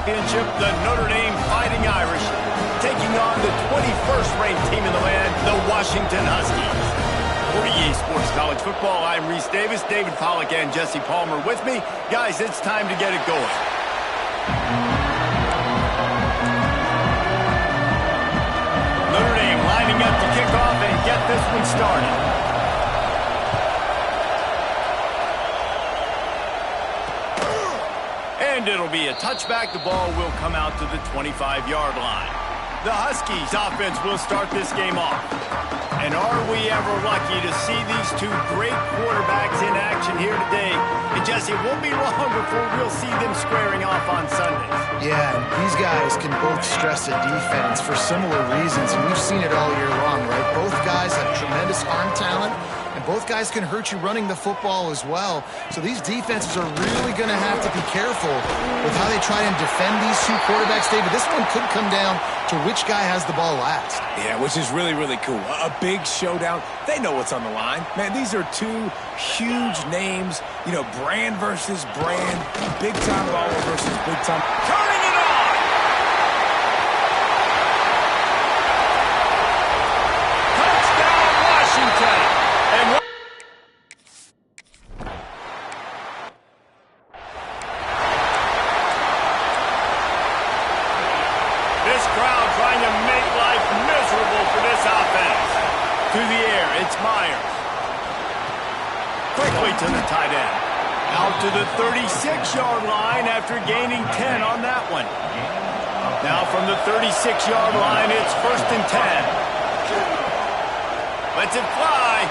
championship, the Notre Dame Fighting Irish, taking on the 21st-ranked team in the land, the Washington Huskies. For EA Sports College Football, I'm Reese Davis, David Pollack, and Jesse Palmer with me. Guys, it's time to get it going. Notre Dame lining up to kick off and get this one started. And it'll be a touchback. The ball will come out to the 25-yard line. The Huskies offense will start this game off. And are we ever lucky to see these two great quarterbacks in action here today? And Jesse, it won't be long before we'll see them squaring off on Sundays. Yeah, and these guys can both stress a defense for similar reasons, and we've seen it all year long, right? Both guys have tremendous arm talent, and both guys can hurt you running the football as well. So these defenses are really going to have to be careful with how they try and defend these two quarterbacks. David, this one could come down to which guy has the ball last. Yeah, which is really, really cool. A big showdown. They know what's on the line. Man, these are two huge names. You know, brand versus brand. Big-time baller versus big-time. Turning it on! Touchdown, Washington! And this crowd trying to make life miserable for this offense. Through the air, it's Myers. Quickly to the tight end. Out to the 36-yard line after gaining 10 on that one. Now from the 36-yard line, it's 1st and 10. Lets it fly.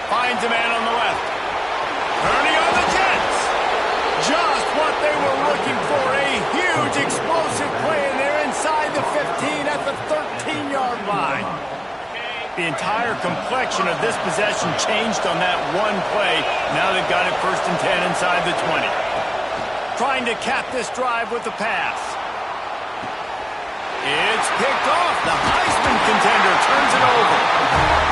Finds a man on the left. Turning on the Jets. Just what they were looking for. A huge explosive play, and they're inside the 15 at the 13-yard line. The entire complexion of this possession changed on that one play. Now they've got it 1st and 10 inside the 20. Trying to cap this drive with the pass. It's picked off. The Heisman contender turns it over.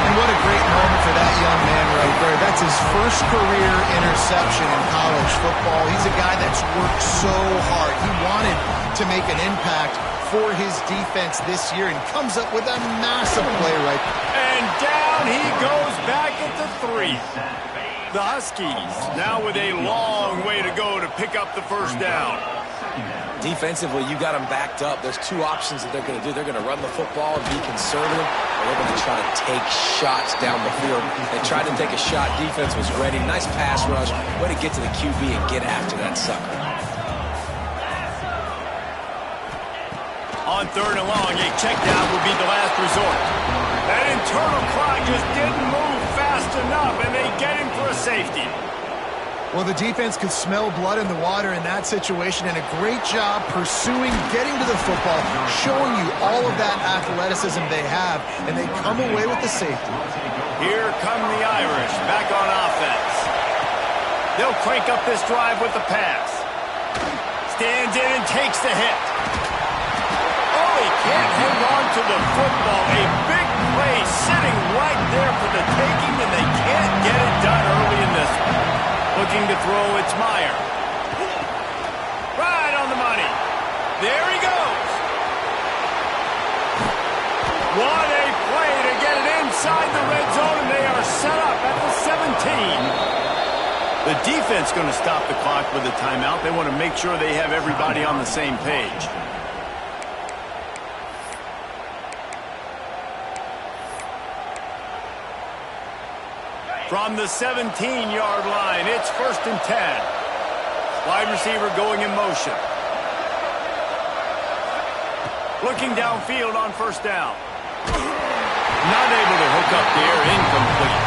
And what a great moment for that young man right there. That's his first career interception in college football. He's a guy that's worked so hard. He wanted to make an impact for his defense this year and comes up with a massive play right there. And down he goes back at the 3. The Huskies now with a long way to go to pick up the first down. Defensively, you got them backed up. There's two options that they're going to do. They're going to run the football and be conservative, or they're going to try to take shots down the field. They tried to take a shot. Defense was ready. Nice pass rush. Way to get to the QB and get after that sucker. On 3rd and long, a check down would be the last resort. That internal clock just didn't move fast enough, and they get him for a safety. Well, the defense could smell blood in the water in that situation, and a great job pursuing, getting to the football, showing you all of that athleticism they have, and they come away with the safety. Here come the Irish back on offense. They'll crank up this drive with the pass. Stands in and takes the hit. Oh, he can't hang on to the football. A big play sitting right there for the taking, and they can't get it done early in this one. Looking to throw, it's Meyer. Right on the money. There he goes. What a play to get it inside the red zone, and they are set up at the 17. The defense going to stop the clock with a timeout. They want to make sure they have everybody on the same page. From the 17-yard line, it's 1st and 10. Wide receiver going in motion. Looking downfield on 1st down. Not able to hook up there, incomplete.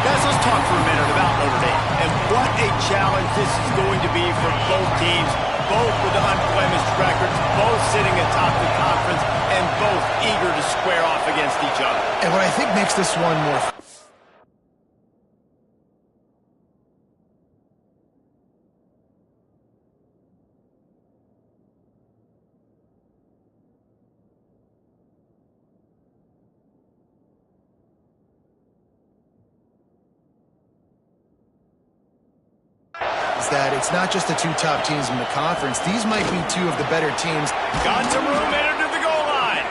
Guys, let's talk for a minute about Notre Dame. And what a challenge this is going to be for both teams, both with unblemished records, both sitting atop the conference, and both eager to square off against each other. And what I think makes this one more that, it's not just the two top teams in the conference. These might be two of the better teams. Got some room, entered to the goal line.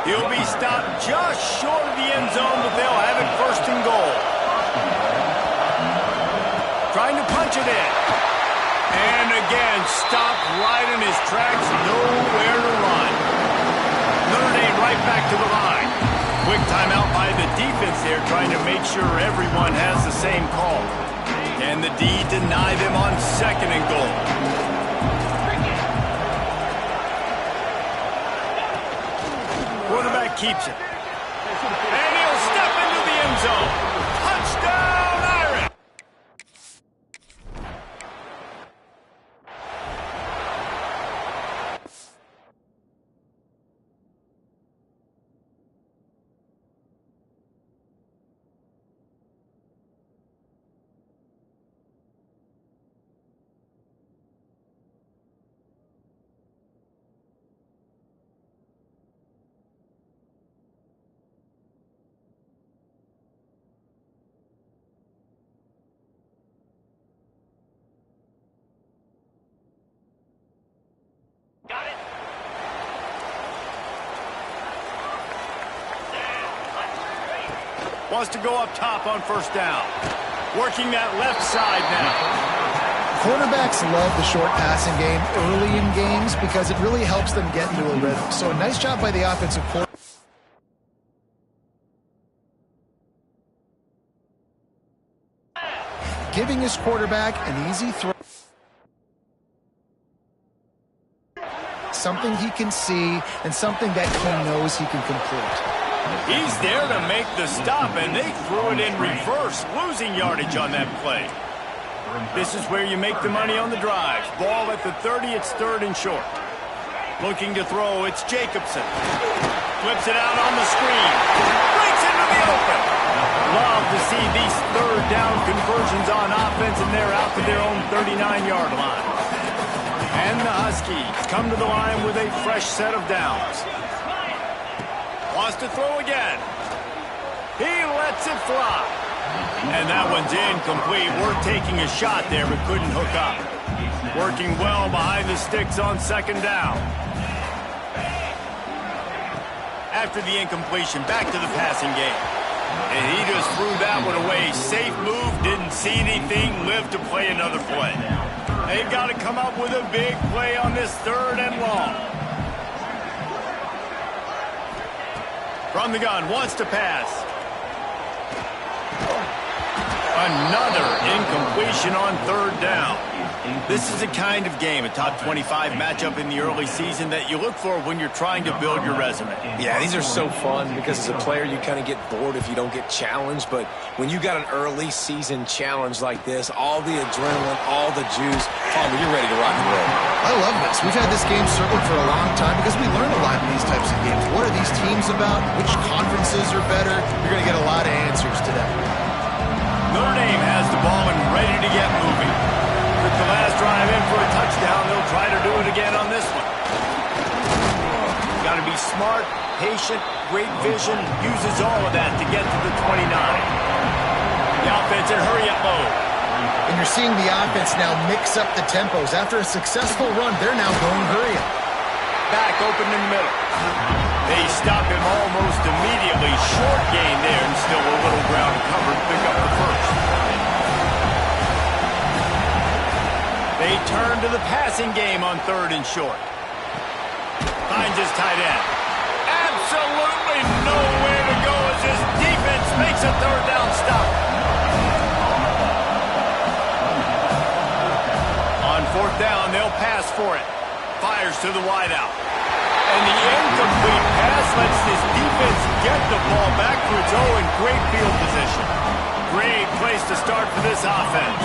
He'll be stopped just short of the end zone, but they'll have it first and goal. Trying to punch it in. And again, stopped right in his tracks, nowhere to run. Notre Dame right back to the line. Quick timeout by the defense there, trying to make sure everyone has the same call. And the D deny them on second and goal. Quarterback keeps it. And he'll step into the end zone. Touchdown, Irish! Wants to go up top on first down. Working that left side now. Quarterbacks love the short passing game early in games because it really helps them get into a rhythm. So a nice job by the offensive coordinator. Giving his quarterback an easy throw. Something he can see and something that he knows he can complete. He's there to make the stop, and they threw it in reverse, losing yardage on that play. This is where you make the money on the drives. Ball at the 30, it's third and short. Looking to throw, it's Jacobson. Flips it out on the screen. Breaks into the open. Love to see these third down conversions on offense, and they're out to their own 39-yard line. And the Huskies come to the line with a fresh set of downs. Wants to throw again. He lets it fly. And that one's incomplete. We're taking a shot there, but couldn't hook up. Working well behind the sticks on second down. After the incompletion, back to the passing game. And he just threw that one away. Safe move, didn't see anything, lived to play another play. They've got to come up with a big play on this third and long. From the gun, wants to pass. Another incompletion on third down. This is a kind of game, a top 25 matchup in the early season that you look for when you're trying to build your resume. Yeah, these are so fun because as a player you kind of get bored if you don't get challenged, but when you got an early season challenge like this, all the adrenaline, all the juice, Palmer, you're ready to rock and roll. I love this. We've had this game circled for a long time because we learn a lot in these types of games. What are these teams about? Which conferences are better? You're going to get a lot of answers today. Notre Dame has the ball and ready to get moving. Took the last drive in for a touchdown. They'll try to do it again on this one. Got to be smart, patient, great vision. Uses all of that to get to the 29. The offense in hurry-up mode. And you're seeing the offense now mix up the tempos. After a successful run, they're now going hurry-up. Back open in the middle. They stop him almost immediately. Short gain there and still a little ground covered. Pick up the first. They turn to the passing game on third and short. Finds his tight end. Absolutely nowhere to go as his defense makes a third down stop. On fourth down, they'll pass for it. Fires to the wideout. And the incomplete pass lets this defense get the ball back to its own in great field position. Great place to start for this offense.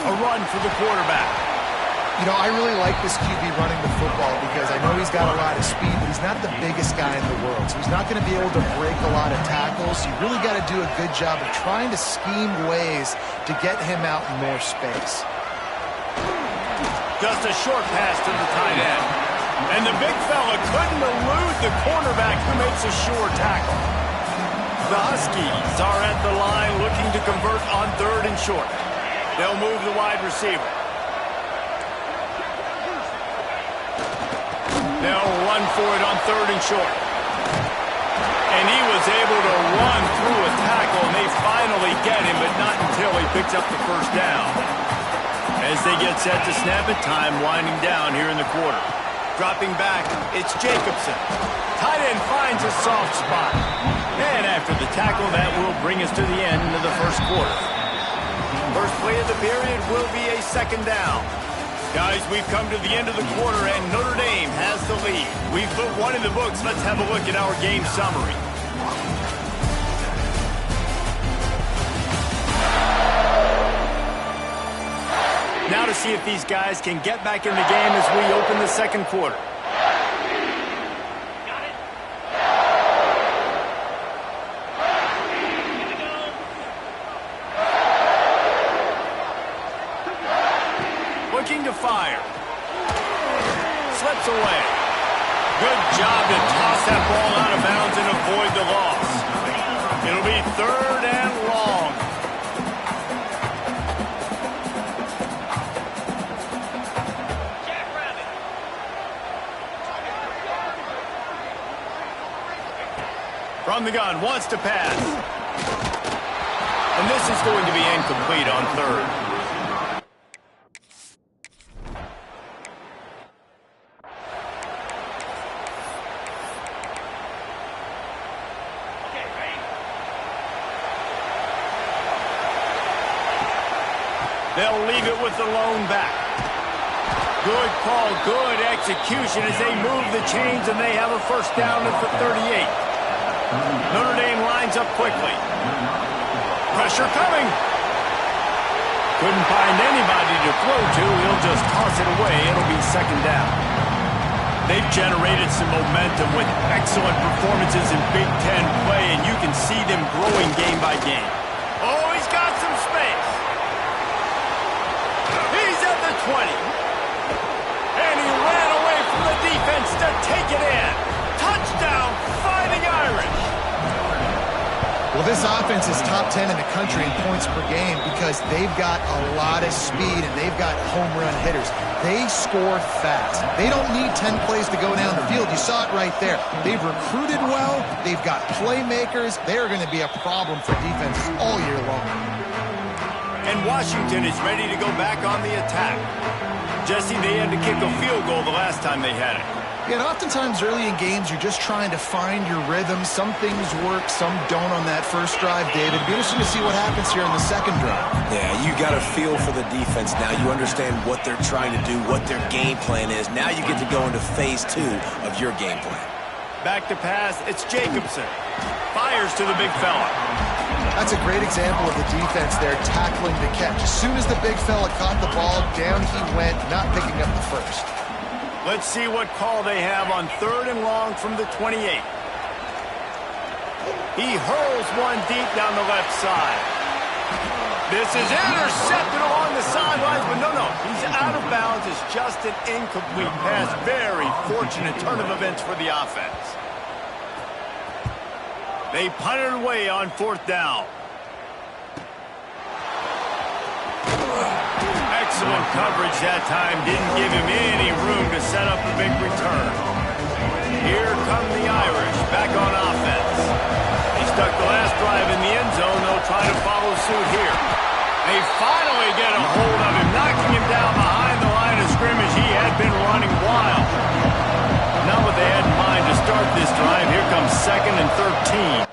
A run for the quarterback. You know, I really like this QB running the football because I know he's got a lot of speed, but he's not the biggest guy in the world. So he's not going to be able to break a lot of tackles. You really got to do a good job of trying to scheme ways to get him out in more space. Just a short pass to the tight end. And the big fella couldn't elude the cornerback who makes a sure tackle. The Huskies are at the line looking to convert on 3rd and short. They'll move the wide receiver. They'll run for it on 3rd and short. And he was able to run through a tackle, and they finally get him, but not until he picks up the first down. As they get set to snap it, time winding down here in the quarter. Dropping back, it's Jacobson. Tight end finds a soft spot. And after the tackle, that will bring us to the end of the first quarter. First play of the period will be a 2nd down. Guys, we've come to the end of the quarter, and Notre Dame has the lead. We've put one in the books. Let's have a look at our game summary. Now to see if these guys can get back in the game as we open the 2nd quarter. Looking to fire. Slips away. Good job to toss that ball out of bounds and avoid the loss. It'll be 3rd and long. From the gun, wants to pass. And this is going to be incomplete on 3rd. They'll leave it with the lone back. Good call, good execution as they move the chains, and they have a first down at the 38. Notre Dame lines up quickly. Pressure coming. Couldn't find anybody to throw to. He'll just toss it away. It'll be 2nd down. They've generated some momentum with excellent performances in Big Ten play, and you can see them growing game by game. Oh, he's got some space. He's at the 20. And he ran away from the defense to take it in. Touchdown, Fighting Irish. Well, this offense is top 10 in the country in points per game because they've got a lot of speed and they've got home run hitters. They score fast. They don't need 10 plays to go down the field. You saw it right there. They've recruited well. They've got playmakers. They're going to be a problem for defenses all year long. And Washington is ready to go back on the attack. Jesse, they had to kick a field goal the last time they had it. Yeah, and oftentimes early in games, you're just trying to find your rhythm. Some things work, some don't on that first drive, David. It'd be interesting to see what happens here in the 2nd drive. Yeah, you got a feel for the defense now. You understand what they're trying to do, what their game plan is. Now you get to go into phase 2 of your game plan. Back to pass, it's Jacobson. Fires to the big fella. That's a great example of the defense there tackling the catch. As soon as the big fella caught the ball, down he went, not picking up the first. Let's see what call they have on 3rd and long from the 28. He hurls one deep down the left side. This is intercepted along the sidelines, but no, he's out of bounds. It's just an incomplete pass. Very fortunate turn of events for the offense. They punted away on 4th down. Excellent coverage that time. Didn't give him any room to set up a big return. Here come the Irish back on offense. He stuck the last drive in the end zone. They'll try to follow suit here. They finally get a hold of him, knocking him down behind the line of scrimmage. He had been running wild. Not what they had in mind to start this drive. Here comes 2nd and 13.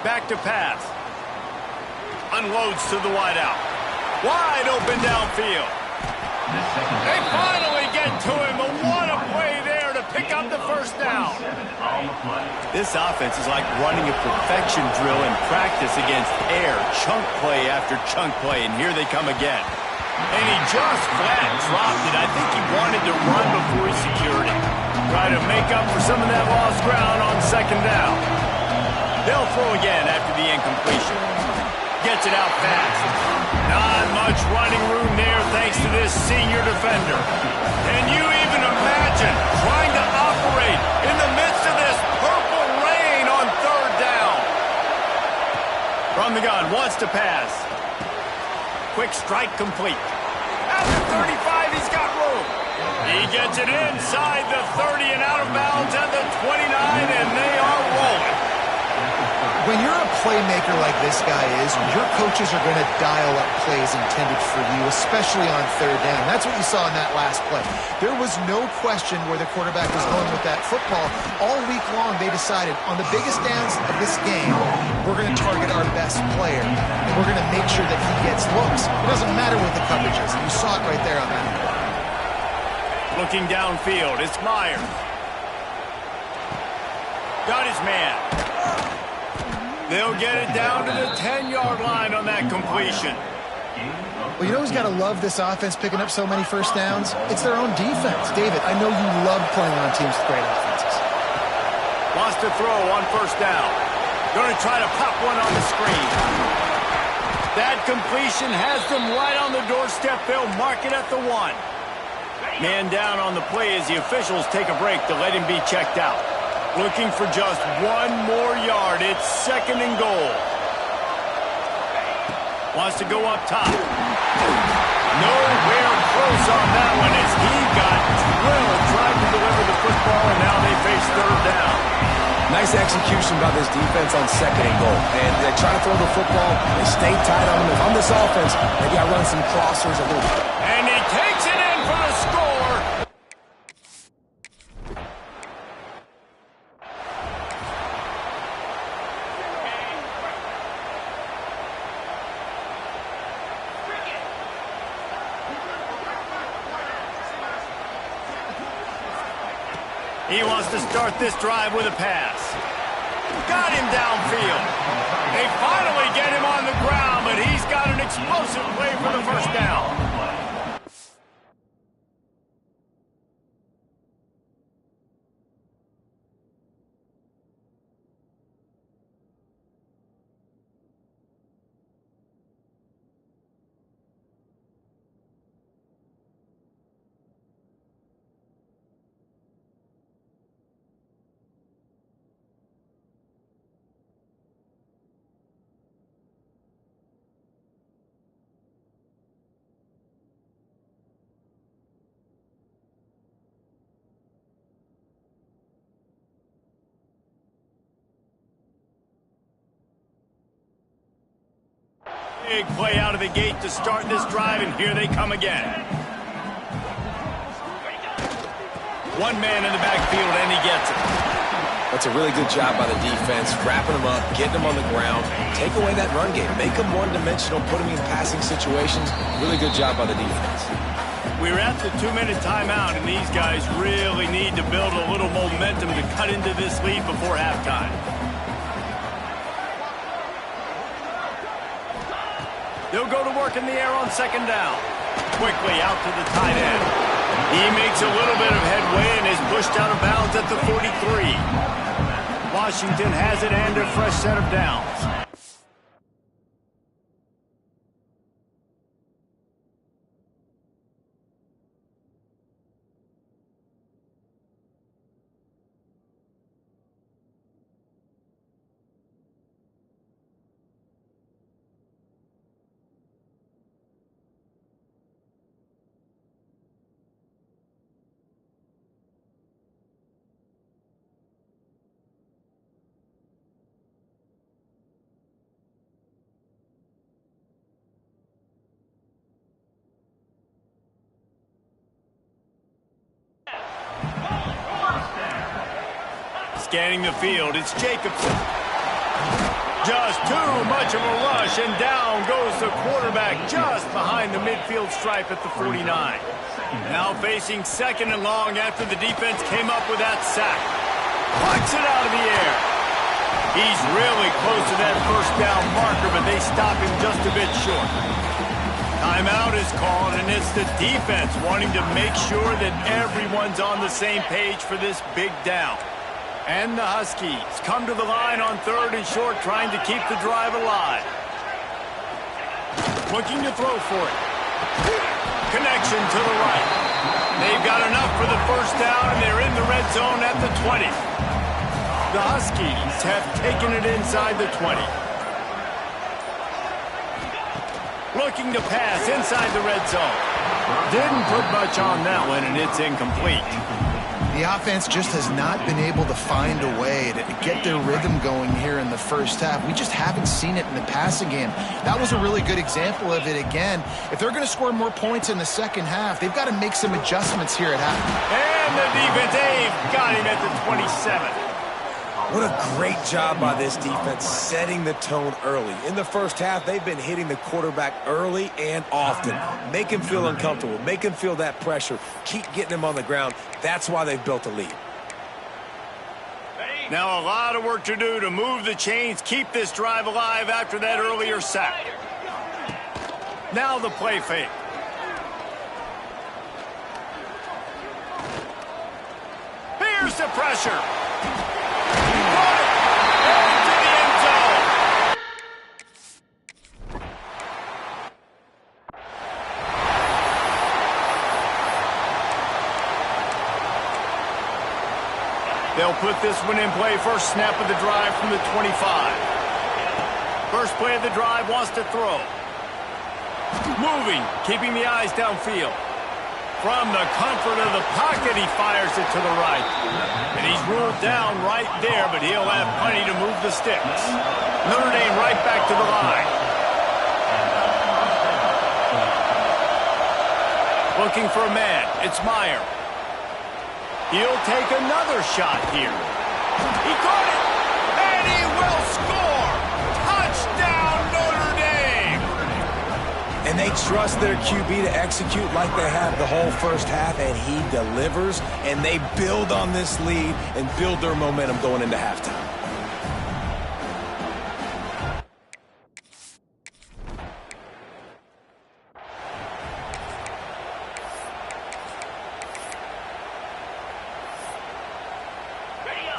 Back to pass. Unloads to the wideout. Wide open downfield. They finally get to him, but what a play there to pick up the first down. This offense is like running a perfection drill in practice against air, chunk play after chunk play, and here they come again. And he just flat dropped it. I think he wanted to run before he secured it. Try to make up for some of that lost ground on second down. They'll throw again after the incompletion. Gets it out fast. Not much running room there thanks to this senior defender. Can you even imagine trying to operate in the midst of this purple rain on third down? From the gun, wants to pass. Quick strike complete. At the 35, he's got room. He gets it inside the 30 and out of bounds at the 29, and they are rolling. When you're a playmaker like this guy is, your coaches are going to dial up plays intended for you, especially on third down. That's what you saw in that last play. There was no question where the quarterback was going with that football. All week long, they decided on the biggest downs of this game, we're going to target our best player, and we're going to make sure that he gets looks. It doesn't matter what the coverage is. You saw it right there on that play. Looking downfield, it's Myers. Got his man. They'll get it down to the 10-yard line on that completion. Well, you know who's got to love this offense picking up so many first downs? It's their own defense. David, I know you love playing on teams with great offenses. Wants to throw on first down. Going to try to pop one on the screen. That completion has them right on the doorstep. They'll mark it at the 1. Man down on the play as the officials take a break to let him be checked out. Looking for just one more yard. It's second and goal. Wants to go up top. Nowhere close on that one as he got drilled trying to deliver the football, and now they face third down. Nice execution by this defense on second and goal. And they try to throw the football. They stay tight on them. If I'm this offense, maybe I run some crossers a little bit. And he takes it in for the score. He wants to start this drive with a pass. Got him downfield. They finally get him on the ground, but he's got an explosive play for the first down. Big play out of the gate to start this drive, and here they come again. One man in the backfield, and he gets it. That's a really good job by the defense, wrapping them up, getting them on the ground. Take away that run game. Make them one-dimensional, put them in passing situations. Really good job by the defense. We're at the 2-minute timeout, and these guys really need to build a little momentum to cut into this lead before halftime. They'll go to work in the air on second down. Quickly out to the tight end. He makes a little bit of headway and is pushed out of bounds at the 43. Washington has it and a fresh set of downs. Scanning the field, it's Jacobson. Just too much of a rush, and down goes the quarterback just behind the midfield stripe at the 49. Now facing second and long after the defense came up with that sack. Puts it out of the air. He's really close to that first down marker, but they stop him just a bit short. Timeout is called, and it's the defense wanting to make sure that everyone's on the same page for this big down. And the Huskies come to the line on third and short, trying to keep the drive alive. Looking to throw for it. Connection to the right. They've got enough for the first down, and they're in the red zone at the 20. The Huskies have taken it inside the 20. Looking to pass inside the red zone. Didn't put much on that one, and it's incomplete. The offense just has not been able to find a way to get their rhythm going here in the first half. We just haven't seen it in the passing game. That was a really good example of it again. If they're going to score more points in the second half, they've got to make some adjustments here at half. And the defense, they've got him at the 27. What a great job by this defense setting the tone early. In the first half, they've been hitting the quarterback early and often. Make him feel uncomfortable. Make him feel that pressure. Keep getting him on the ground. That's why they've built a lead. Now a lot of work to do to move the chains, keep this drive alive after that earlier sack. Now the play fake. Here's the pressure. They'll put this one in play. First snap of the drive from the 25. First play of the drive, wants to throw. Moving, keeping the eyes downfield. From the comfort of the pocket, he fires it to the right. And he's ruled down right there, but he'll have plenty to move the sticks. Notre Dame right back to the line. Looking for a man. It's Meyer. He'll take another shot here. He caught it, and he will score! Touchdown, Notre Dame! And they trust their QB to execute like they have the whole first half, and he delivers, and they build on this lead and build their momentum going into halftime.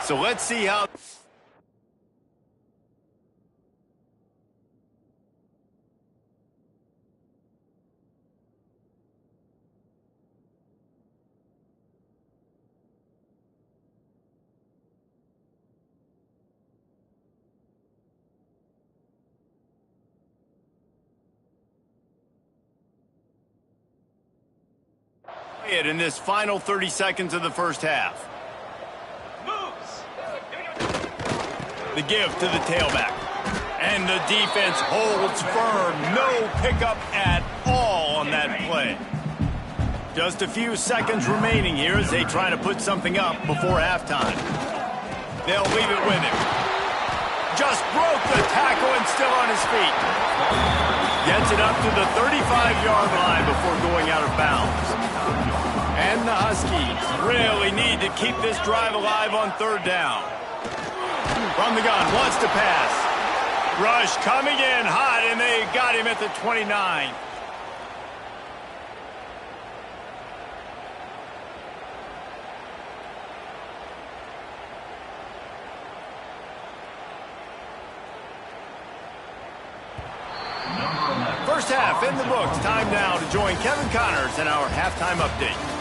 So let's see how... it in this final 30 seconds of the first half. The give to the tailback. And the defense holds firm. No pickup at all on that play. Just a few seconds remaining here as they try to put something up before halftime. They'll leave it with him. Just broke the tackle and still on his feet. Gets it up to the 35-yard line before going out of bounds. And the Huskies really need to keep this drive alive on third down. From the gun, wants to pass. Rush coming in hot, and they got him at the 29. First half in the books. Time now to join Kevin Connors in our halftime update.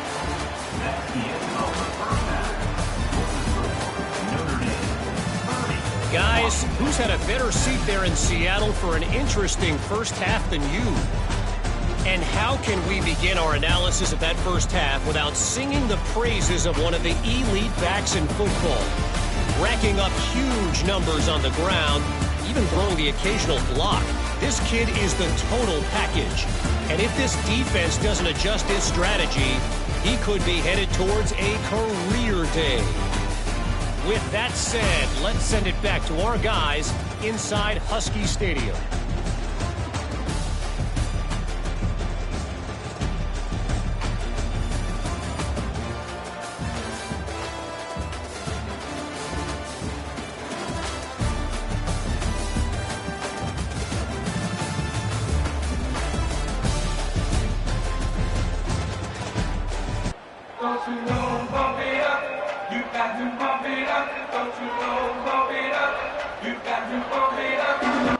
Guys, who's had a better seat there in Seattle for an interesting first half than you? And how can we begin our analysis of that first half without singing the praises of one of the elite backs in football? Racking up huge numbers on the ground, even throwing the occasional block. This kid is the total package. And if this defense doesn't adjust its strategy, he could be headed towards a career day. With that said, let's send it back to our guys inside Husky Stadium. Don't you know, bump it up. You got to bump it up. Don't you know, bump it up. You got to bump it up.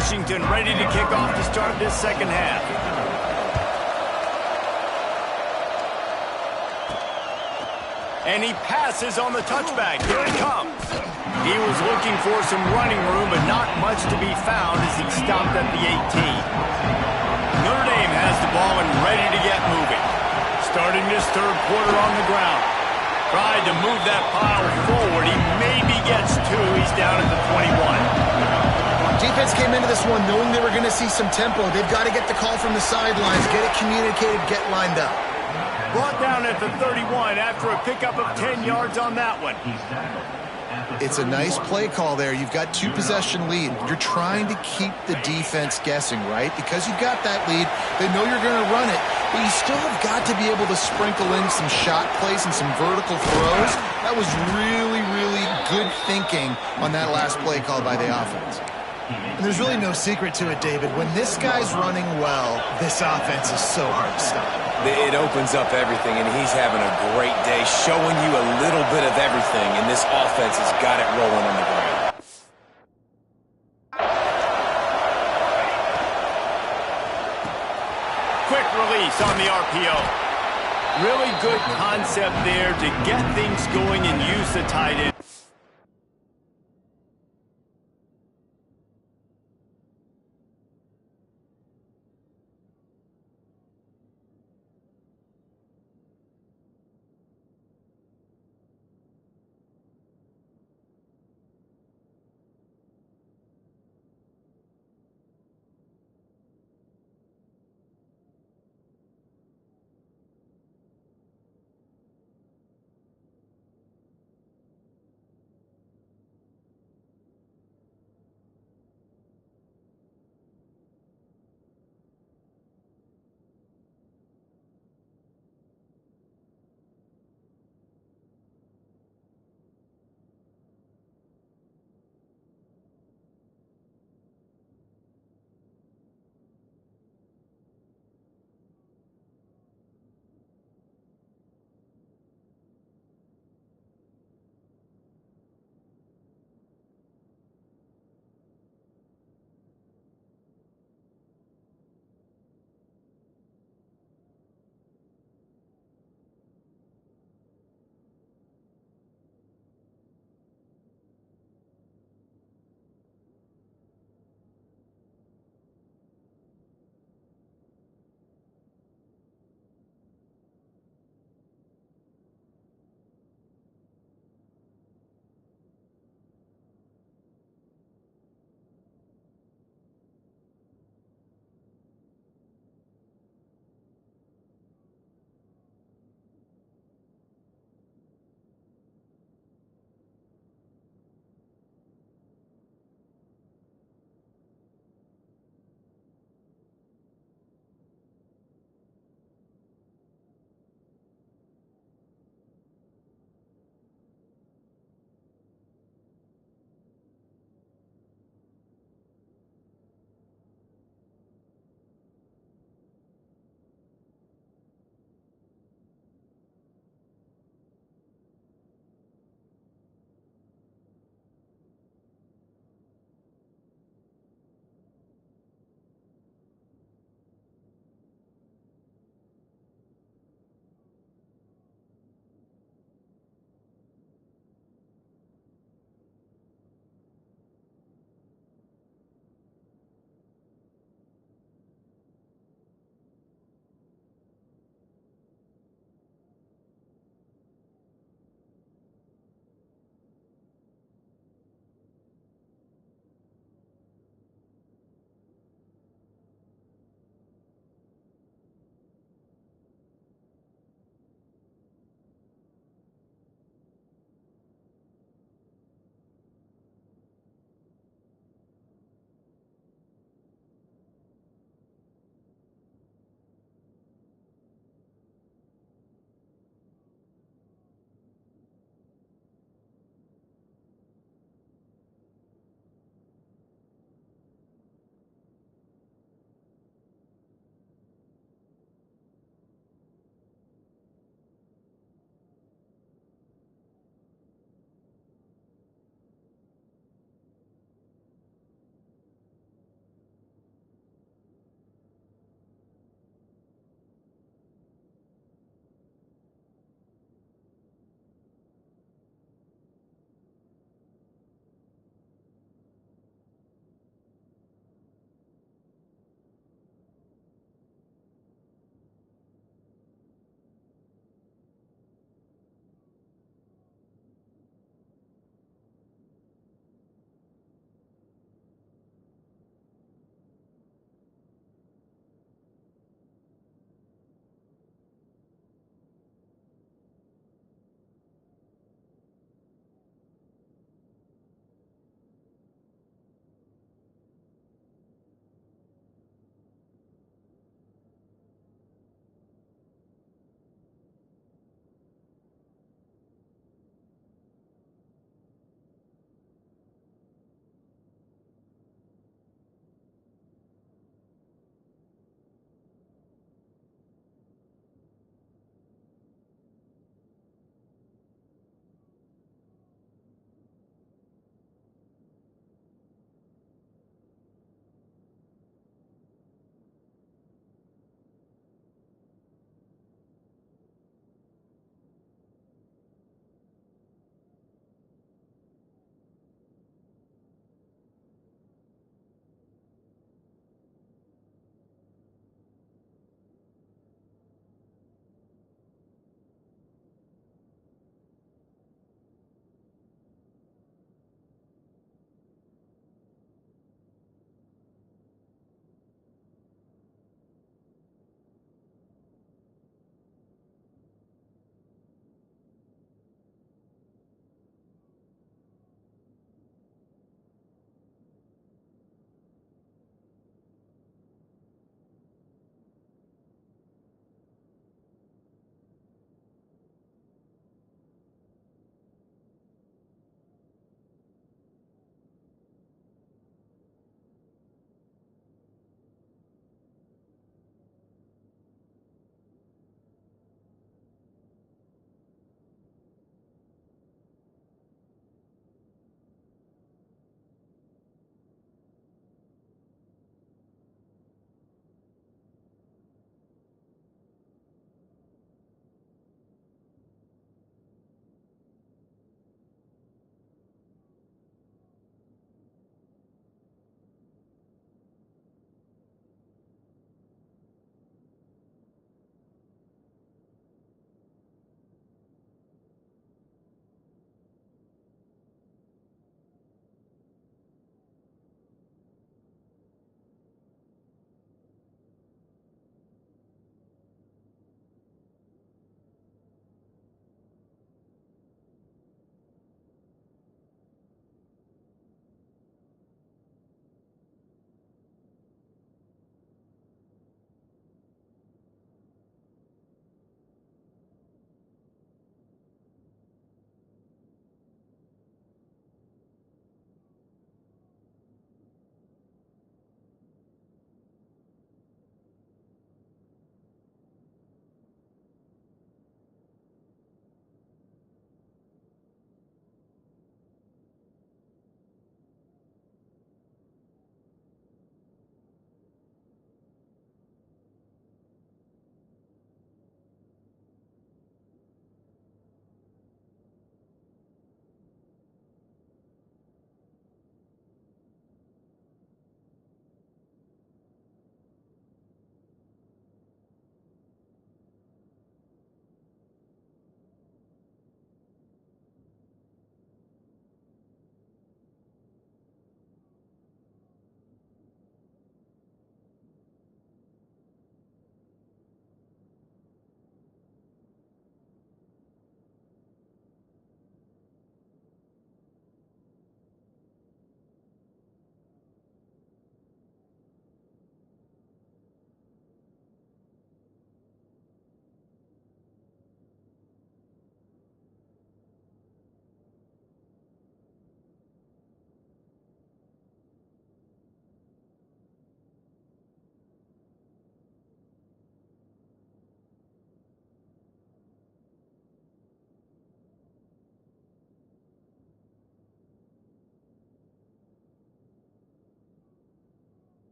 Washington ready to kick off to start this second half. And he passes on the touchback. Here it comes. He was looking for some running room, but not much to be found as he stopped at the 18. Notre Dame has the ball and ready to get moving. Starting this third quarter on the ground. Tried to move that pile forward. He maybe gets two. He's down at the 21. Defense came into this one knowing they were going to see some tempo. They've got to get the call from the sidelines, get it communicated, get lined up. Brought down at the 31 after a pickup of 10 yards on that one. It's a nice play call there. You've got two-possession lead. You're trying to keep the defense guessing, right? Because you've got that lead, they know you're going to run it, but you still have got to be able to sprinkle in some shot plays and some vertical throws. That was really, really good thinking on that last play call by the offense. And there's really no secret to it, David. When this guy's running well, this offense is so hard to stop. It opens up everything, and he's having a great day, showing you a little bit of everything, and this offense has got it rolling on the ground. Quick release on the RPO. Really good concept there to get things going and use the tight end.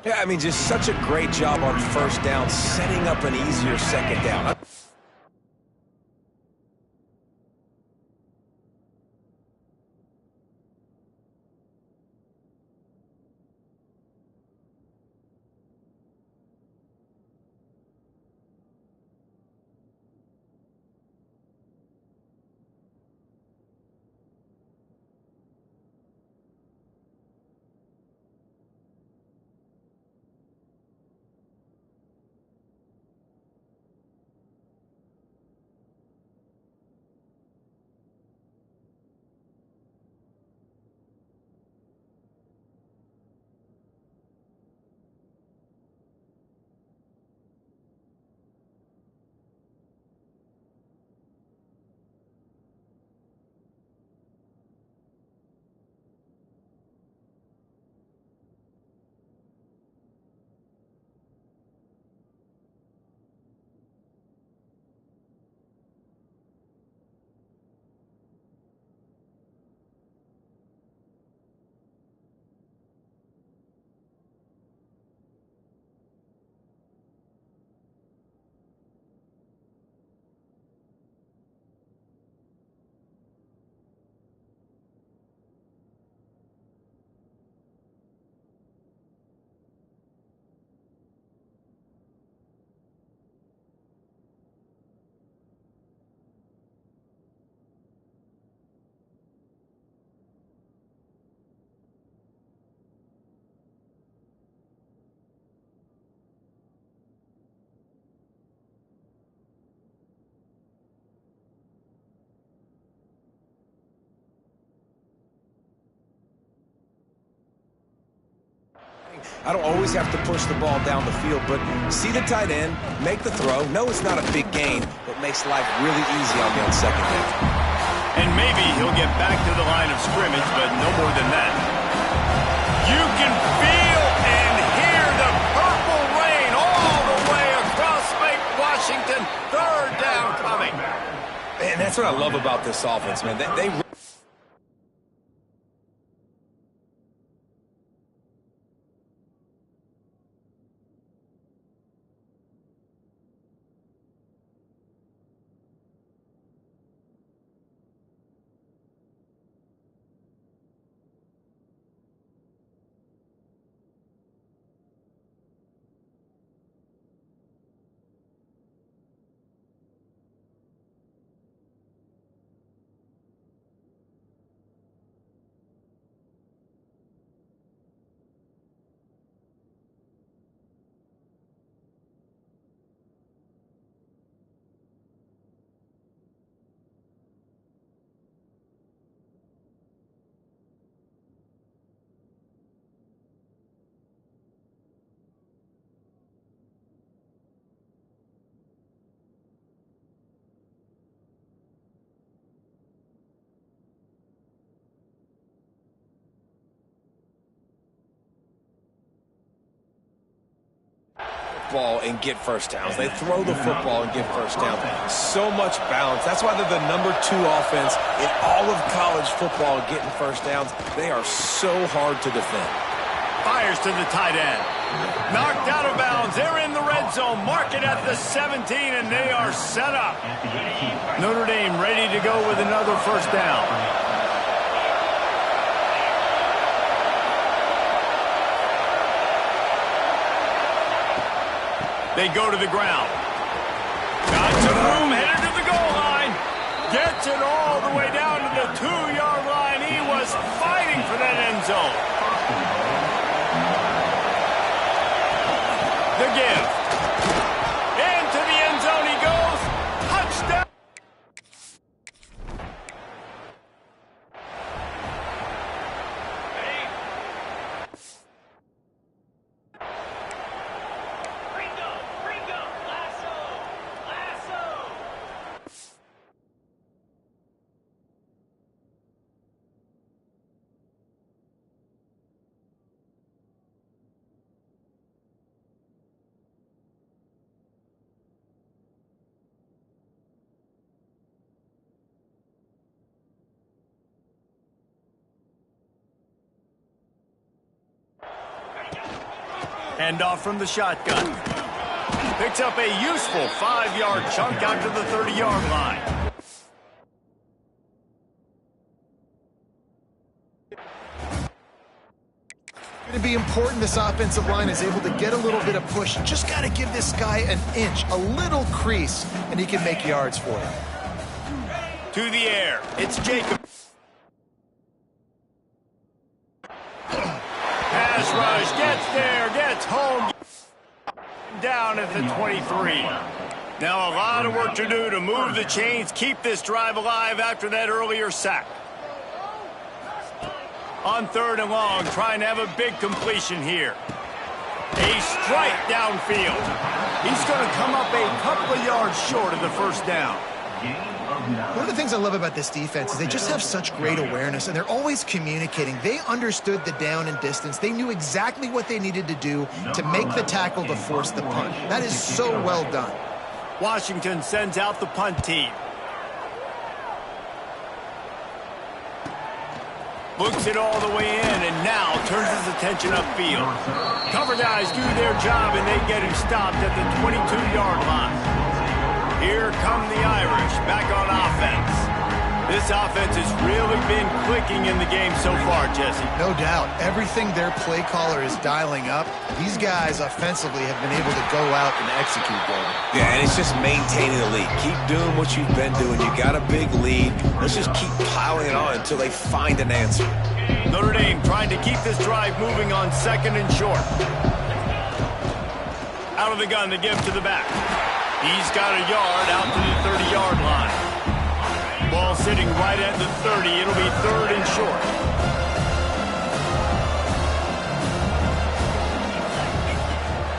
Yeah, I mean, just such a great job on first down, setting up an easier second down. I don't always have to push the ball down the field, but see the tight end, make the throw. No, it's not a big gain, but makes life really easy on me on second down. And maybe he'll get back to the line of scrimmage, but no more than that. You can feel and hear the purple rain all the way across Lake Washington. Third down coming. Man, that's what I love about this offense, man. They ball and get first downs. They throw the football and get first downs. So much balance. That's why they're the #2 offense in all of college football getting first downs. They are so hard to defend. Fires to the tight end. Knocked out of bounds. They're in the red zone. Mark it at the 17, and they are set up. Notre Dame ready to go with another first down. They go to the ground. Got some room, headed to the goal line. Gets it all the way down to the 2-yard line. He was fighting for that end zone. The give. Into the end zone he goes. Touchdown. Hand off from the shotgun. Picks up a useful 5-yard chunk out to the 30-yard line. Going to be important this offensive line is able to get a little bit of push. Just got to give this guy an inch, a little crease, and he can make yards for you. To the air. It's Jacob. Pass rush. Gets there. Gets home. Down at the 23. Now a lot of work to do to move the chains, keep this drive alive after that earlier sack. On 3rd and long, trying to have a big completion here. A strike downfield. He's going to come up a couple of yards short of the first down. One of the things I love about this defense is they just have such great awareness, and they're always communicating. They understood the down and distance. They knew exactly what they needed to do to make the tackle to force the punt. That is so well done. Washington sends out the punt team. Looks it all the way in, and now turns his attention upfield. Cover guys do their job, and they get him stopped at the 22-yard line. Here come the Irish, back on offense. This offense has really been clicking in the game so far, Jesse. No doubt. Everything their play caller is dialing up, these guys offensively have been able to go out and execute, David. Yeah, and it's just maintaining the lead. Keep doing what you've been doing. You got a big lead. Let's just keep piling it on until they find an answer. Notre Dame trying to keep this drive moving on 2nd and short. Out of the gun to give to the back. He's got a yard out to the 30-yard line. Ball sitting right at the 30. It'll be 3rd and short.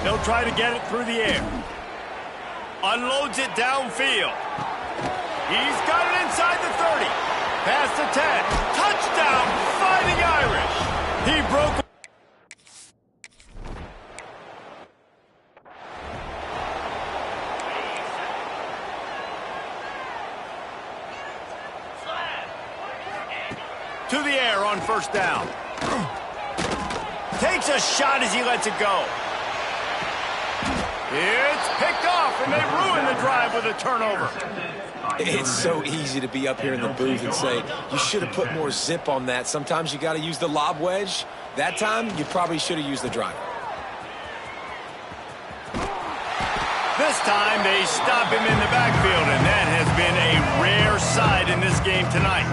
They'll try to get it through the air. Unloads it downfield. He's got it inside the 30. Past the 10. Touchdown, Fighting Irish. He broke. To the air on 1st down. Takes a shot as he lets it go. It's picked off, and they ruin the drive with a turnover. It's so easy to be up here in the booth and say, you should have put more zip on that. Sometimes you got to use the lob wedge. That time, you probably should have used the driver. This time, they stop him in the backfield, and that has been a rare sight in this game tonight.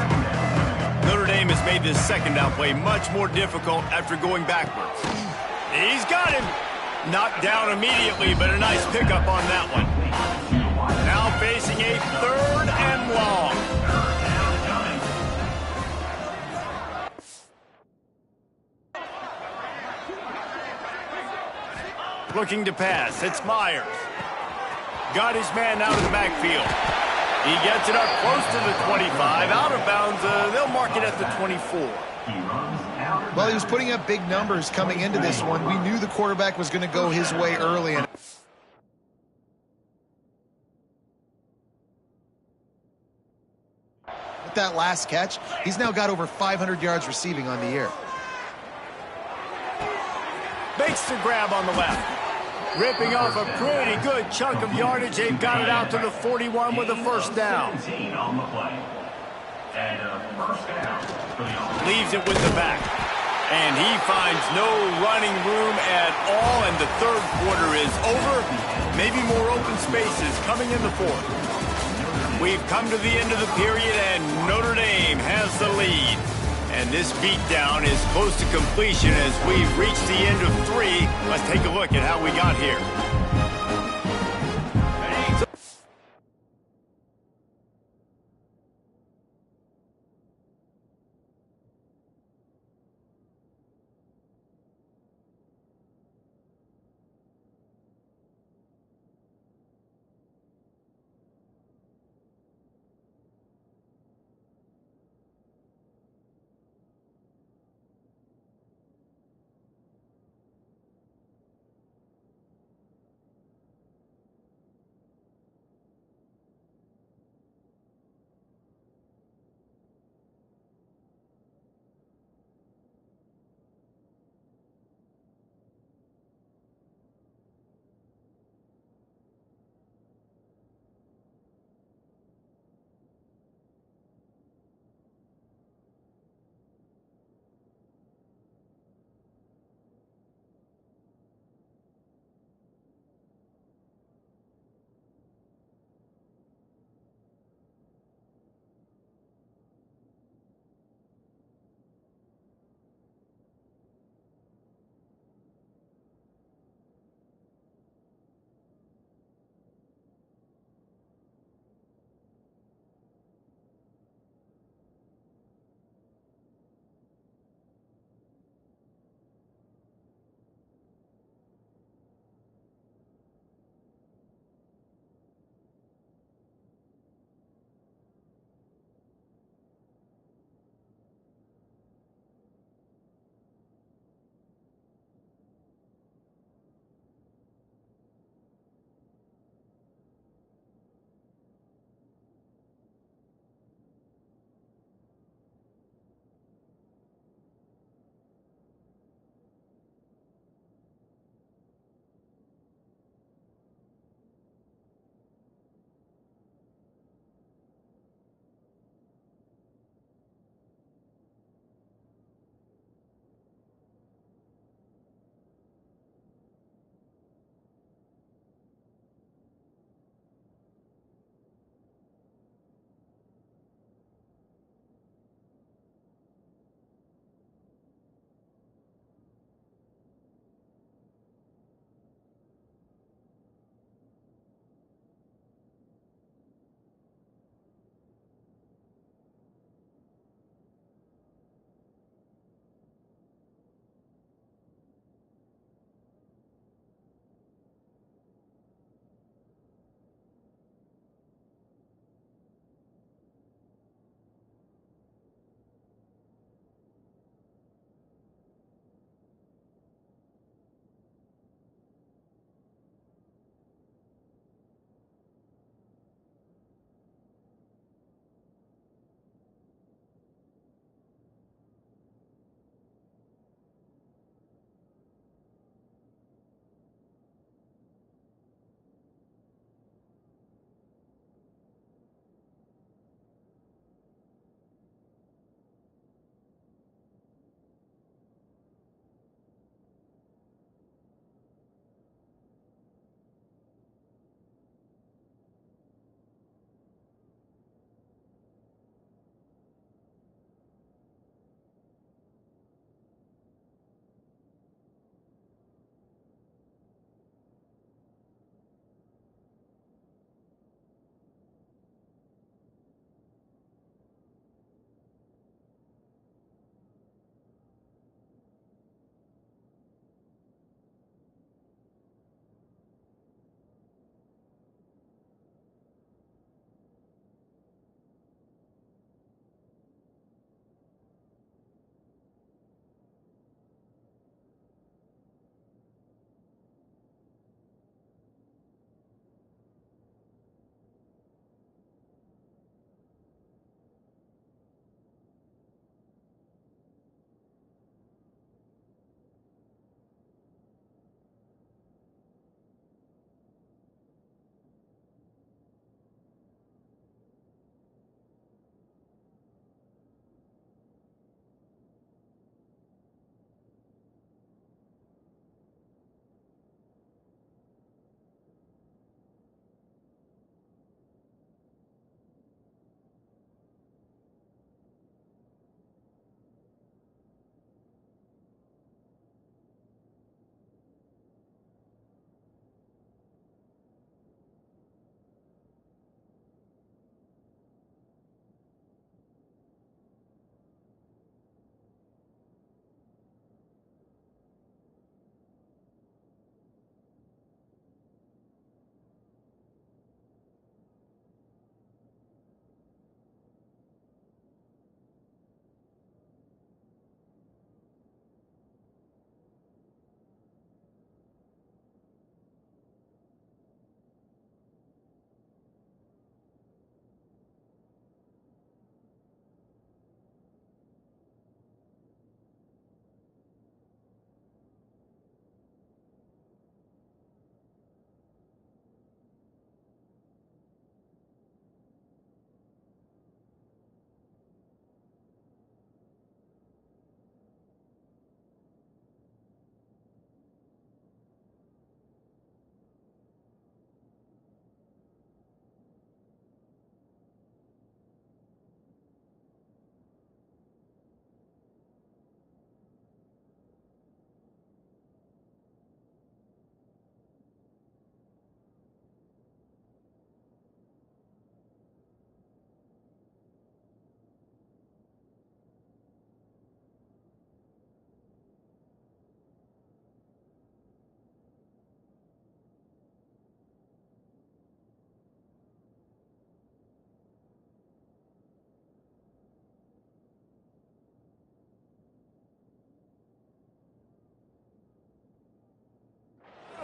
Notre Dame has made this 2nd down play much more difficult after going backwards. He's got him. Knocked down immediately, but a nice pickup on that one. Now facing a 3rd and long. Looking to pass. It's Myers. Got his man out of the backfield. He gets it up close to the 25. Out of bounds. They'll mark it at the 24. Well, he was putting up big numbers coming into this one. We knew the quarterback was going to go his way early. And with that last catch, he's now got over 500 yards receiving on the year. Makes the grab on the left. Ripping off a pretty good chunk of yardage. They've got it out to the 41 with a 1st down. Leaves it with the back. And he finds no running room at all, and the 3rd quarter is over. Maybe more open spaces coming in the 4th. We've come to the end of the period, and Notre Dame has the lead. And this beatdown is close to completion as we've reached the end of 3. Let's take a look at how we got here.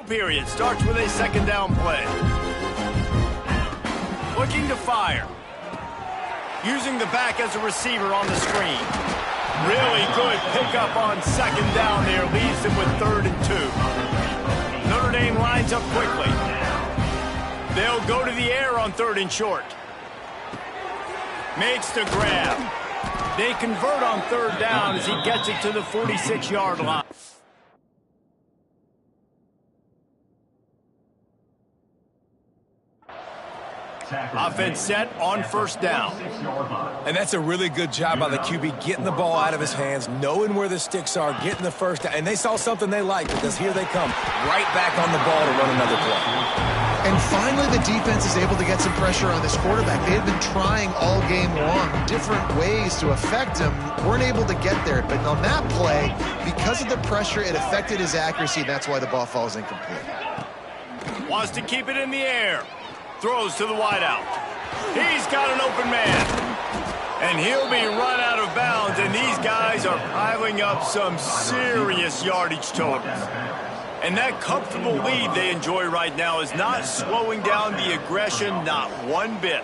period starts with a second down play. Looking to fire. Using the back as a receiver on the screen. Really good pickup on second down there. Leaves them with 3rd and 2. Notre Dame lines up quickly. They'll go to the air on 3rd and short. Makes the grab. They convert on 3rd down as he gets it to the 46-yard line. Offense set on 1st down. And that's a really good job by the QB, getting the ball out of his hands, knowing where the sticks are, getting the first down. And they saw something they liked, because here they come, right back on the ball to run another play. And finally, the defense is able to get some pressure on this quarterback. They had been trying all game long, different ways to affect him, weren't able to get there. But on that play, because of the pressure, it affected his accuracy. That's why the ball falls incomplete. Wants to keep it in the air. Throws to the wideout. He's got an open man. And he'll be run out of bounds, and these guys are piling up some serious yardage totals. And that comfortable lead they enjoy right now is not slowing down the aggression, not one bit.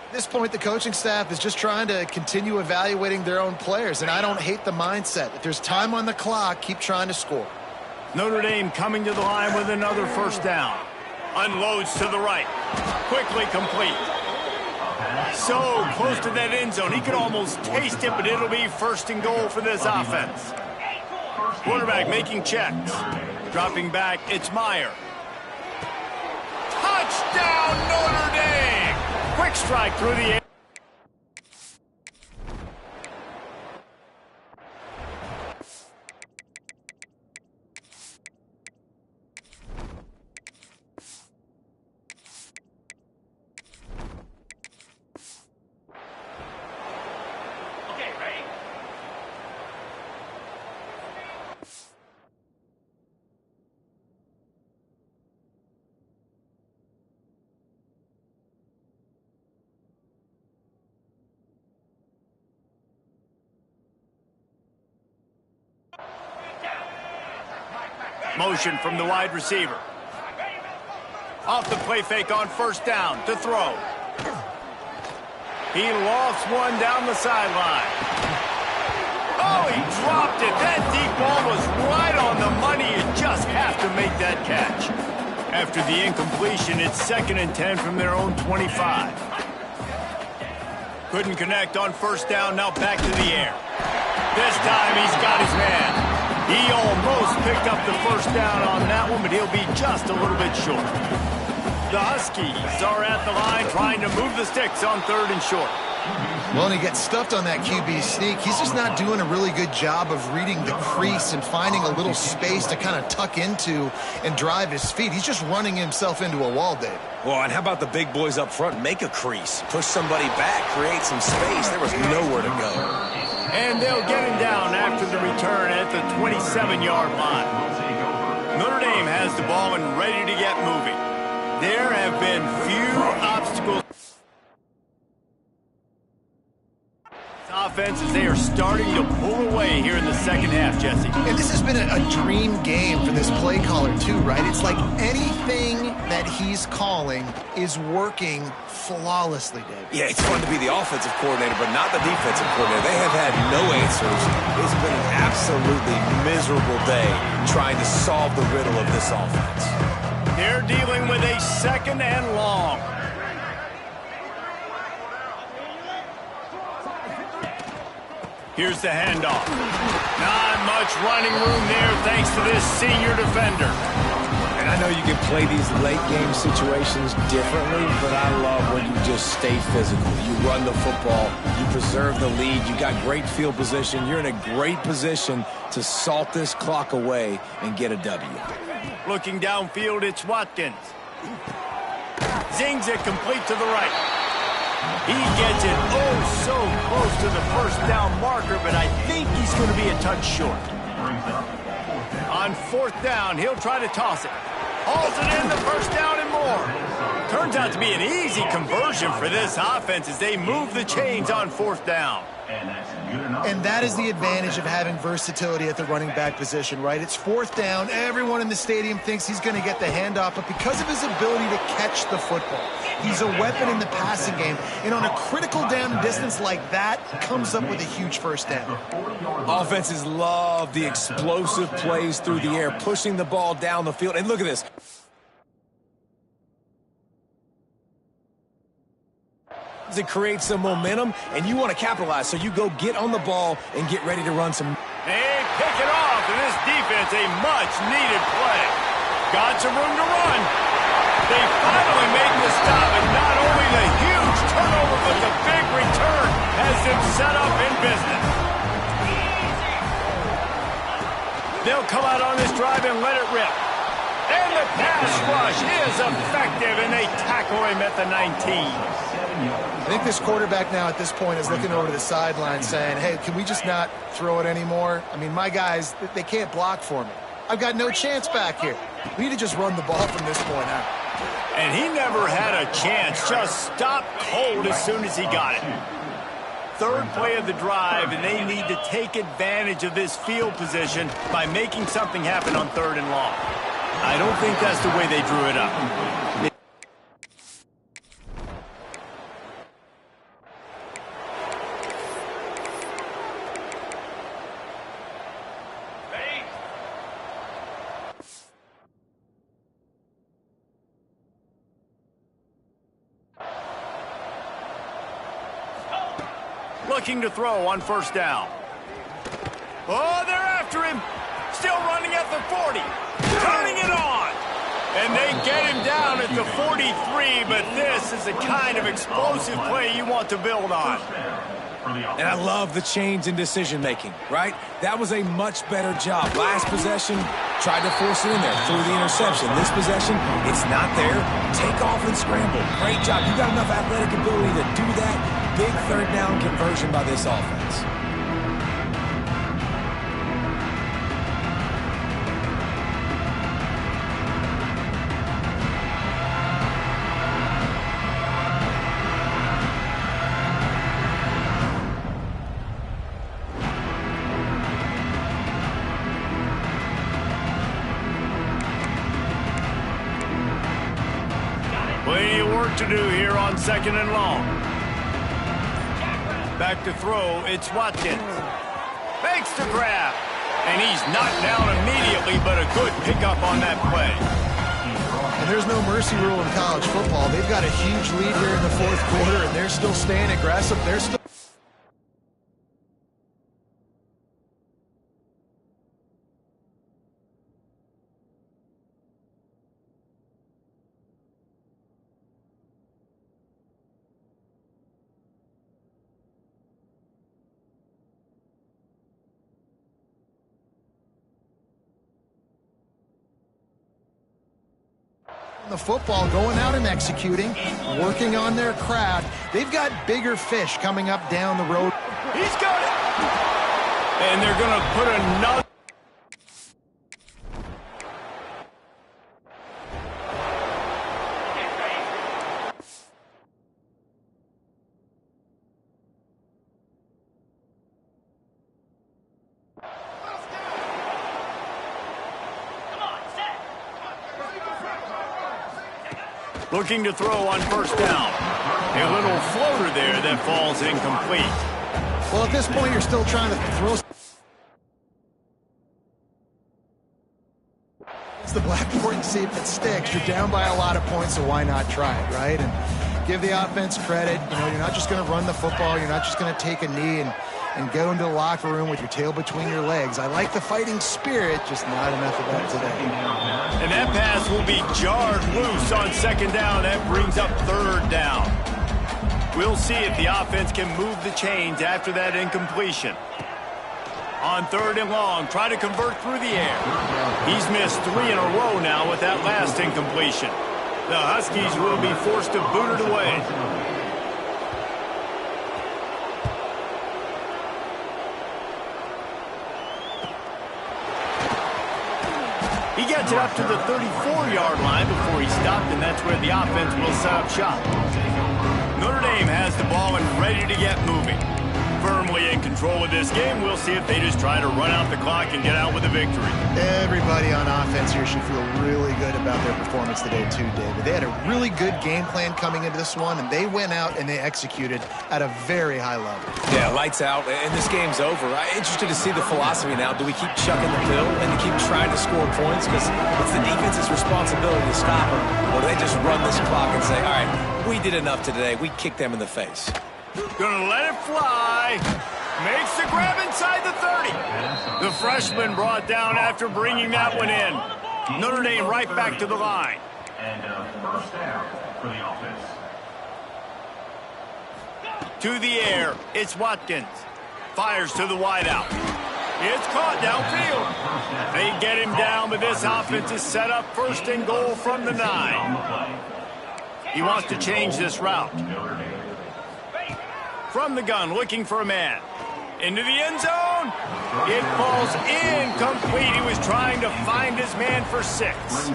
At this point, the coaching staff is just trying to continue evaluating their own players, and I don't hate the mindset. If there's time on the clock, keep trying to score. Notre Dame coming to the line with another 1st down. Unloads to the right. Quickly complete. So close to that end zone. He could almost taste it, but it'll be 1st and goal for this offense. Quarterback making checks. Dropping back, it's Meyer. Touchdown, Notre Dame! Quick strike through the air. Okay, ready? Motion from the wide receiver. Off the play fake on 1st down to throw. He lofts one down the sideline. Oh, he dropped it. That deep ball was right on the money. You just have to make that catch. After the incompletion, it's 2nd and 10 from their own 25. Couldn't connect on 1st down. Now back to the air. This time he's got his man. He almost picked up the 1st down on that one, but he'll be just a little bit short. The Huskies are at the line trying to move the sticks on 3rd and short. Well, and he gets stuffed on that QB sneak. He's just not doing a really good job of reading the crease and finding a little space to kind of tuck into and drive his feet. He's just running himself into a wall, Dave. Well, and how about the big boys up front? Make a crease. Push somebody back. Create some space. There was nowhere to go. And they'll get him down after the return at the 27-yard line. Notre Dame has the ball and ready to get moving. There have been few obstacles. Offense as they are starting to pull away here in the 2nd half, Jesse. And this has been a dream game for this play caller too, right? It's like anything that he's calling is working flawlessly, Dave. Yeah, it's fun to be the offensive coordinator, but not the defensive coordinator. They have had no answers. It's been an absolutely miserable day trying to solve the riddle of this offense. They're dealing with a 2nd and long. Here's the handoff. Not much running room there thanks to this senior defender. And I know you can play these late game situations differently, but I love when you just stay physical. You run the football, you preserve the lead, you got great field position, you're in a great position to salt this clock away and get a W. Looking downfield, it's Watkins. Zings it complete to the right. He gets it oh so close to the first down marker, but I think he's going to be a touch short. On fourth down, he'll try to toss it. Hauls it in the first down and more. Turns out to be an easy conversion for this offense as they move the chains on fourth down. And that is the advantage of having versatility at the running back position, right? It's fourth down. Everyone in the stadium thinks he's going to get the handoff, but because of his ability to catch the football, he's a weapon in the passing game. And on a critical down distance like that, comes up with a huge first down. Offenses love the explosive plays through the air, pushing the ball down the field. And look at this. It creates some momentum, and you want to capitalize, so you go get on the ball and get ready to run some. They pick it off, and this defense, a much-needed play. Got some room to run. They finally make the stop, and not only the huge turnover, but the big return has them set up in business. They'll come out on this drive and let it rip. And the pass rush is effective, and they tackle him at the 19. I think this quarterback now at this point is looking over to the sideline saying, hey, can we just not throw it anymore? I mean, my guys, they can't block for me. I've got no chance back here. We need to just run the ball from this point out. And he never had a chance, just stopped cold as soon as he got it. Third play of the drive, and they need to take advantage of this field position by making something happen on third and long. I don't think that's the way they drew it up. Looking to throw on first down. Oh, they're after him. Still running at the 40. Turning it on. And they get him down at the 43, but this is the kind of explosive play you want to build on. And I love the change in decision-making, right? That was a much better job. Last possession, tried to force it in there, threw the interception. This possession, it's not there. Take off and scramble. Great job. You got enough athletic ability to do that. Big third down conversion by this offense. Plenty of work to do here on second and long. Back to throw, it's Watkins. Fakes the grab. And he's knocked down immediately, but a good pickup on that play. And there's no mercy rule in college football. They've got a huge lead here in the fourth quarter, and they're still staying aggressive. They're still... the football, going out and executing, working on their craft. They've got bigger fish coming up down the road. He's got it! And they're going to put another... Looking to throw on first down. A little floater there that falls incomplete. Well, at this point, you're still trying to throw... It's the blackboard and see if it sticks. You're down by a lot of points, so why not try it, right? And give the offense credit. You know, you're not just going to run the football. You're not just going to take a knee and go into the locker room with your tail between your legs. I like the fighting spirit, just not enough of that today. And that pass will be jarred loose on second down. That brings up third down. We'll see if the offense can move the chains after that incompletion. On third and long, try to convert through the air. He's missed 3 in a row now with that last incompletion. The Huskies will be forced to boot it away. He gets it up to the 34-yard line before he stopped, and that's where the offense will set up shop. Notre Dame has the ball and ready to get moving. Firmly in control of this game. We'll see if they just try to run out the clock and get out with a victory. Everybody on offense here should feel really good about their performance today too, David. They had a really good game plan coming into this one, and they went out and they executed at a very high level. Yeah, lights out, and this game's over. I'm interested to see the philosophy now. Do we keep chucking the pill and keep trying to score points? Because it's the defense's responsibility to stop them. Or do they just run this clock and say, all right, we did enough today. We kicked them in the face. Gonna let it fly. Makes the grab inside the 30. The freshman brought down after bringing that one in. Notre Dame right back to the line. And first down for the offense. To the air, it's Watkins. Fires to the wideout. It's caught downfield. They get him down, but this offense is set up first and goal from the 9. He wants to change this route. From the gun, looking for a man. Into the end zone. It falls incomplete. He was trying to find his man for 6.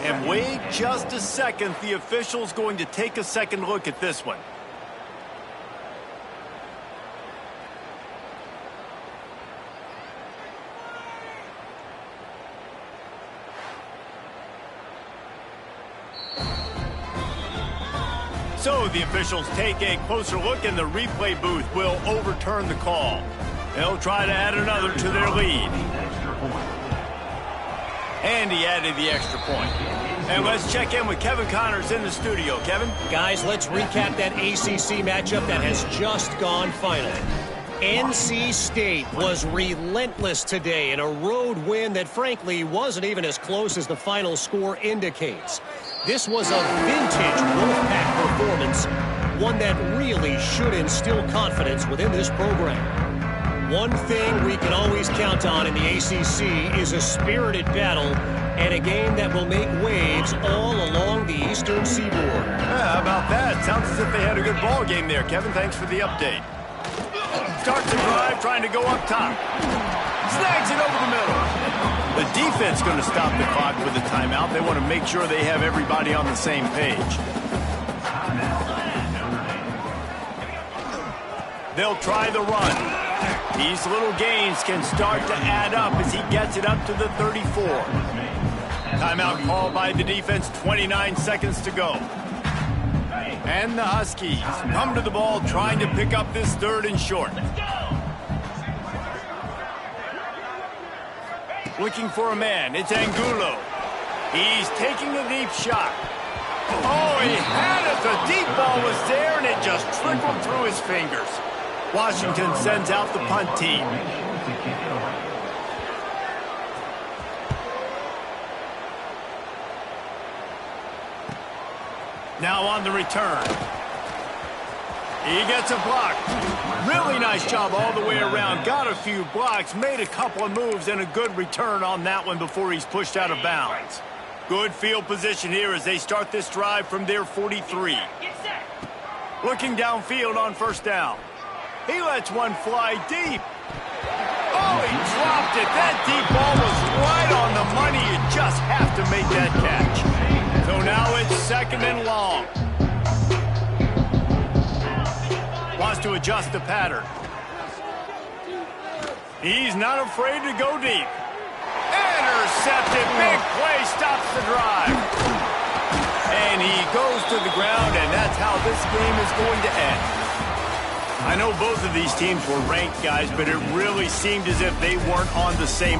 And wait just a second. The official's going to take a second look at this one. So the officials take a closer look, and the replay booth will overturn the call. They'll try to add another to their lead. And he added the extra point. And let's check in with Kevin Connors in the studio. Kevin? Guys, let's recap that ACC matchup that has just gone final. NC State was relentless today in a road win that frankly wasn't even as close as the final score indicates. This was a vintage Wolfpack performance, one that really should instill confidence within this program. One thing we can always count on in the ACC is a spirited battle and a game that will make waves all along the Eastern Seaboard. Yeah, how about that? Sounds as if they had a good ball game there. Kevin, thanks for the update. Starts the drive, trying to go up top. Snags it over the middle. The defense going to stop the clock with a timeout. They want to make sure they have everybody on the same page. They'll try the run. These little gains can start to add up as he gets it up to the 34. Timeout called by the defense, 29 seconds to go. And the Huskies come to the ball trying to pick up this 3rd and short. Looking for a man. It's Angulo. He's taking a deep shot. Oh, he had it. The deep ball was there, and it just trickled through his fingers. Washington sends out the punt team. Now on the return. He gets a block. Really nice job all the way around. Got a few blocks, made a couple of moves, and a good return on that one before he's pushed out of bounds. Good field position here as they start this drive from their 43. Looking downfield on first down. He lets one fly deep. Oh, he dropped it. That deep ball was right on the money. You just have to make that catch. So now it's 2nd and long. Wants to adjust the pattern. He's not afraid to go deep. Intercepted. Big play stops the drive. And he goes to the ground, and that's how this game is going to end. I know both of these teams were ranked, guys, but it really seemed as if they weren't on the same